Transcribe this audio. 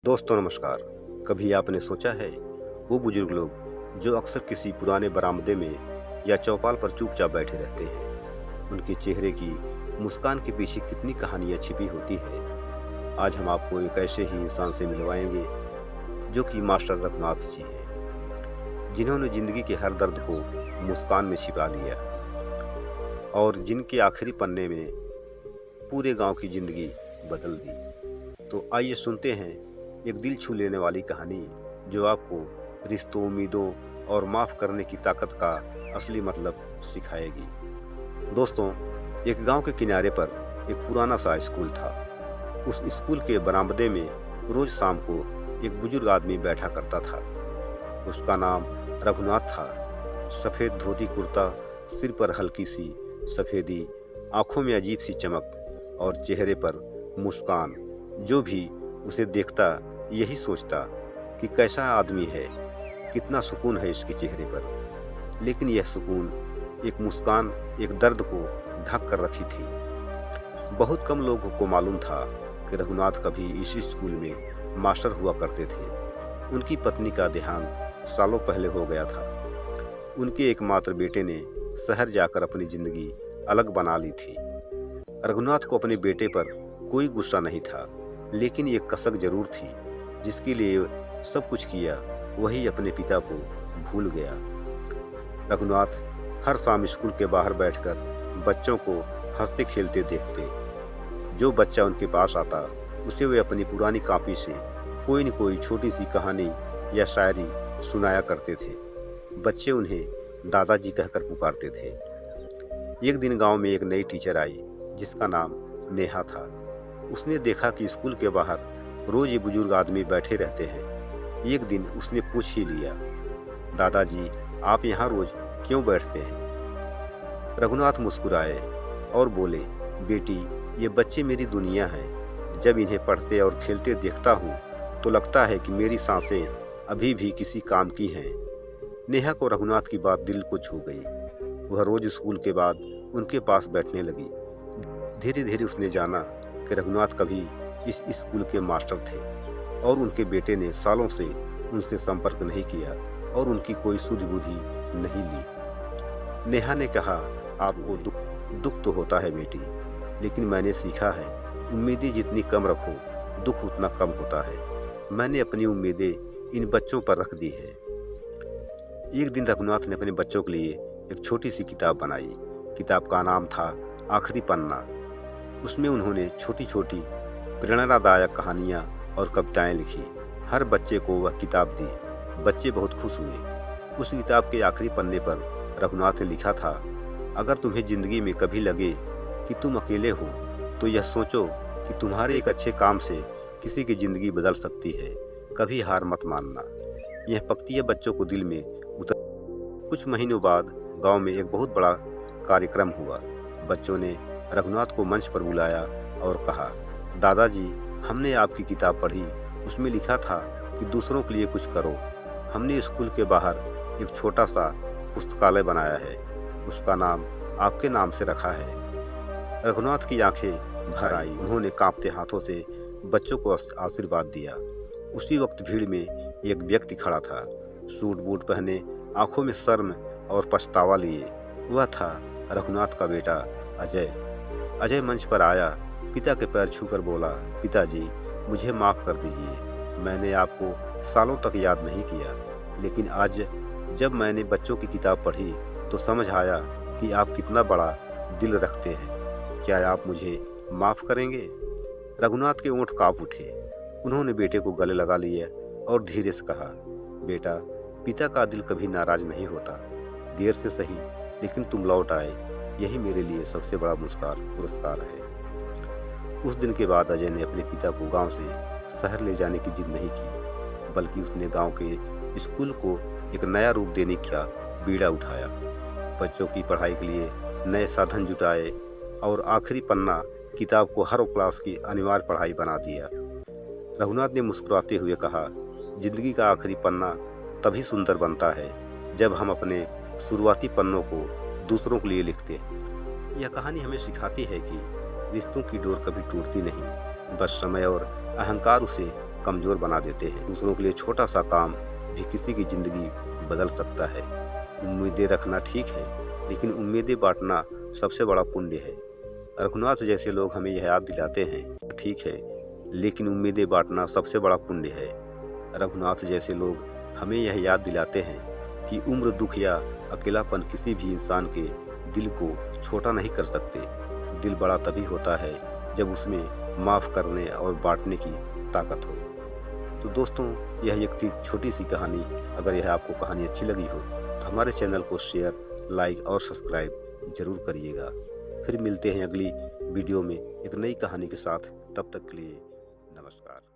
दोस्तों नमस्कार। कभी आपने सोचा है वो बुजुर्ग लोग जो अक्सर किसी पुराने बरामदे में या चौपाल पर चुपचाप बैठे रहते हैं, उनके चेहरे की मुस्कान के पीछे कितनी कहानियां छिपी होती है। आज हम आपको एक ऐसे ही इंसान से मिलवाएंगे जो कि मास्टर रघुनाथ जी हैं, जिन्होंने जिंदगी के हर दर्द को मुस्कान में छिपा लिया और जिनके आखिरी पन्ने में पूरे गांव की जिंदगी बदल दी। तो आइए सुनते हैं एक दिल छू लेने वाली कहानी जो आपको रिश्तों, उम्मीदों और माफ़ करने की ताकत का असली मतलब सिखाएगी। दोस्तों, एक गांव के किनारे पर एक पुराना सा स्कूल था। उस स्कूल के बरामदे में रोज शाम को एक बुजुर्ग आदमी बैठा करता था। उसका नाम रघुनाथ था। सफ़ेद धोती कुर्ता, सिर पर हल्की सी सफ़ेदी, आंखों में अजीब सी चमक और चेहरे पर मुस्कान। जो भी उसे देखता यही सोचता कि कैसा आदमी है, कितना सुकून है इसके चेहरे पर। लेकिन यह सुकून, एक मुस्कान, एक दर्द को ढक कर रखी थी। बहुत कम लोगों को मालूम था कि रघुनाथ कभी इसी स्कूल में मास्टर हुआ करते थे। उनकी पत्नी का देहांत सालों पहले हो गया था। उनके एकमात्र बेटे ने शहर जाकर अपनी जिंदगी अलग बना ली थी। रघुनाथ को अपने बेटे पर कोई गुस्सा नहीं था, लेकिन एक कसक जरूर थी। जिसके लिए सब कुछ किया, वही अपने पिता को भूल गया। रघुनाथ हर शाम स्कूल के बाहर बैठकर बच्चों को हंसते खेलते देखते। जो बच्चा उनके पास आता, उसे वे अपनी पुरानी कॉपी से कोई न कोई छोटी सी कहानी या शायरी सुनाया करते थे। बच्चे उन्हें दादाजी कहकर पुकारते थे। एक दिन गांव में एक नई टीचर आई जिसका नाम नेहा था। उसने देखा कि स्कूल के बाहर रोज ये बुजुर्ग आदमी बैठे रहते हैं। एक दिन उसने पूछ ही लिया, दादाजी आप यहाँ रोज क्यों बैठते हैं? रघुनाथ मुस्कुराए और बोले, बेटी ये बच्चे मेरी दुनिया हैं। जब इन्हें पढ़ते और खेलते देखता हूँ तो लगता है कि मेरी सांसें अभी भी किसी काम की हैं। नेहा को रघुनाथ की बात दिल को छू गई। वह रोज स्कूल के बाद उनके पास बैठने लगी। धीरे धीरे उसने जाना कि रघुनाथ कभी इस स्कूल के मास्टर थे और उनके बेटे ने सालों से उनसे संपर्क नहीं किया और उनकी कोई सुध बुद्धि नहीं ली। नेहा ने कहा, आपको दुख तो होता है बेटी, लेकिन मैंने सीखा है उम्मीदें जितनी कम रखो, दुख उतना कम होता है। मैंने अपनी उम्मीदें इन बच्चों पर रख दी है। एक दिन रघुनाथ ने अपने बच्चों के लिए एक छोटी सी किताब बनाई। किताब का नाम था आखिरी पन्ना। उसमें उन्होंने छोटी छोटी प्रेरणादायक कहानियाँ और कविताएं लिखी। हर बच्चे को वह किताब दी। बच्चे बहुत खुश हुए। उस किताब के आखिरी पन्ने पर रघुनाथ ने लिखा था, अगर तुम्हें जिंदगी में कभी लगे कि तुम अकेले हो तो यह सोचो कि तुम्हारे एक अच्छे काम से किसी की जिंदगी बदल सकती है। कभी हार मत मानना। यह पंक्तियाँ बच्चों को दिल में उतर। कुछ महीनों बाद गांव में एक बहुत बड़ा कार्यक्रम हुआ। बच्चों ने रघुनाथ को मंच पर बुलाया और कहा, दादाजी हमने आपकी किताब पढ़ी। उसमें लिखा था कि दूसरों के लिए कुछ करो। हमने स्कूल के बाहर एक छोटा सा पुस्तकालय बनाया है। उसका नाम आपके नाम से रखा है। रघुनाथ की आंखें भर आई। उन्होंने कांपते हाथों से बच्चों को आशीर्वाद दिया। उसी वक्त भीड़ में एक व्यक्ति खड़ा था, सूट बूट पहने, आंखों में शर्म और पछतावा लिए। वह था रघुनाथ का बेटा अजय। अजय मंच पर आया, पिता के पैर छूकर बोला, पिताजी मुझे माफ़ कर दीजिए। मैंने आपको सालों तक याद नहीं किया, लेकिन आज जब मैंने बच्चों की किताब पढ़ी तो समझ आया कि आप कितना बड़ा दिल रखते हैं। क्या आप मुझे माफ़ करेंगे? रघुनाथ के ओंठ काँप उठे। उन्होंने बेटे को गले लगा लिया और धीरे से कहा, बेटा पिता का दिल कभी नाराज नहीं होता। देर से सही, लेकिन तुम लौट आए, यही मेरे लिए सबसे बड़ा पुरस्कार है। उस दिन के बाद अजय ने अपने पिता को गांव से शहर ले जाने की जिद नहीं की, बल्कि उसने गांव के स्कूल को एक नया रूप देने का बीड़ा उठाया। बच्चों की पढ़ाई के लिए नए साधन जुटाए और आखिरी पन्ना किताब को हर क्लास की अनिवार्य पढ़ाई बना दिया। रघुनाथ ने मुस्कुराते हुए कहा, जिंदगी का आखिरी पन्ना तभी सुंदर बनता है जब हम अपने शुरुआती पन्नों को दूसरों के लिए लिखते हैं। यह कहानी हमें सिखाती है कि रिश्तों की डोर कभी टूटती नहीं, बस समय और अहंकार उसे कमज़ोर बना देते हैं। दूसरों के लिए छोटा सा काम भी किसी की ज़िंदगी बदल सकता है। उम्मीदें रखना ठीक है, लेकिन उम्मीदें बांटना सबसे बड़ा पुण्य है। रघुनाथ जैसे लोग हमें यह याद दिलाते हैं, ठीक है, लेकिन उम्मीदें बांटना सबसे बड़ा पुण्य है। रघुनाथ जैसे लोग हमें यह याद दिलाते हैं कि उम्र, दुख या अकेलापन किसी भी इंसान के दिल को छोटा नहीं कर सकते। दिल बड़ा तभी होता है जब उसमें माफ़ करने और बांटने की ताकत हो। तो दोस्तों, यह एक थी छोटी सी कहानी। अगर यह आपको कहानी अच्छी लगी हो तो हमारे चैनल को शेयर, लाइक और सब्सक्राइब जरूर करिएगा। फिर मिलते हैं अगली वीडियो में एक नई कहानी के साथ। तब तक के लिए नमस्कार।